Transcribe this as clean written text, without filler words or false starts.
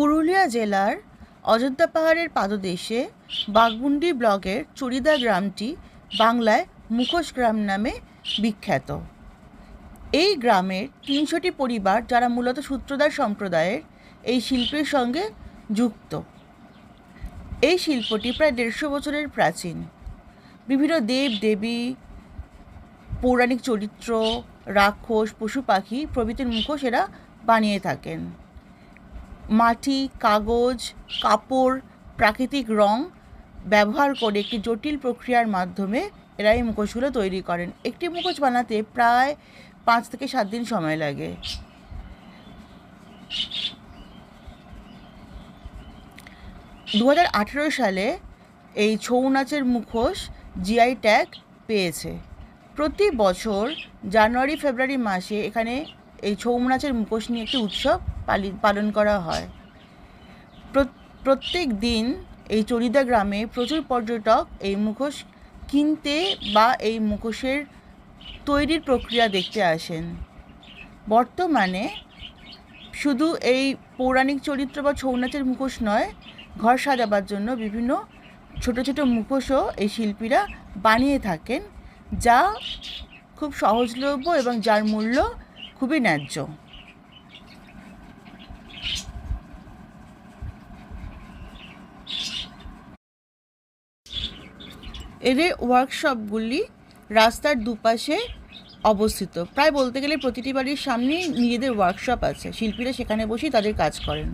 পুরুলিয়া জেলার অযোধ্যা পাহাড়ের পাদদেশে বাঘমুন্ডি ব্লকের চড়িদা গ্রামটি বাংলায় মুখোশ গ্রাম নামে বিখ্যাত। এই গ্রামের ৩০০টি পরিবার, যারা মূলত সূত্রধার সম্প্রদায়ের, এই শিল্পের সঙ্গে যুক্ত। এই শিল্পটি প্রায় ১৫০ বছরের প্রাচীন। বিভিন্ন দেব দেবী, পৌরাণিক চরিত্র, রাক্ষস, পশু পাখি প্রভৃতির মুখোশ এরা বানিয়ে থাকেন। মাটি, কাগজ, কাপড়, প্রাকৃতিক রং ব্যবহার করে একটি জটিল প্রক্রিয়ার মাধ্যমে এরা এই মুখোশগুলো তৈরি করেন। একটি মুখোশ বানাতে প্রায় ৫ থেকে ৭ দিন সময় লাগে। দু ২০১৮ সালে এই ছৌ নাচের মুখোশ জিআই ট্যাগ পেয়েছে। প্রতি বছর জানুয়ারি ফেব্রুয়ারি মাসে এখানে এই ছৌ নাচের মুখোশ নিয়ে একটি উৎসব পালন করা হয়। প্রত্যেক দিন এই চড়িদা গ্রামে প্রচুর পর্যটক এই মুখোশ কিনতে বা এই মুখোশের তৈরির প্রক্রিয়া দেখতে আসেন। বর্তমানে শুধু এই পৌরাণিক চরিত্র বা ছৌ নাচের মুখোশ নয়, ঘর সাজাবার জন্য বিভিন্ন ছোট ছোট মুখোশও এই শিল্পীরা বানিয়ে থাকেন, যা খুব সহজলভ্য এবং যার মূল্য খুবই ন্যায্য। এদের ওয়ার্কশপগুলি রাস্তার দুপাশে অবস্থিত। প্রায় বলতে গেলে প্রতিটি বাড়ির সামনেই নিজেদের ওয়ার্কশপ আছে। শিল্পীরা সেখানে বসেই তাদের কাজ করেন।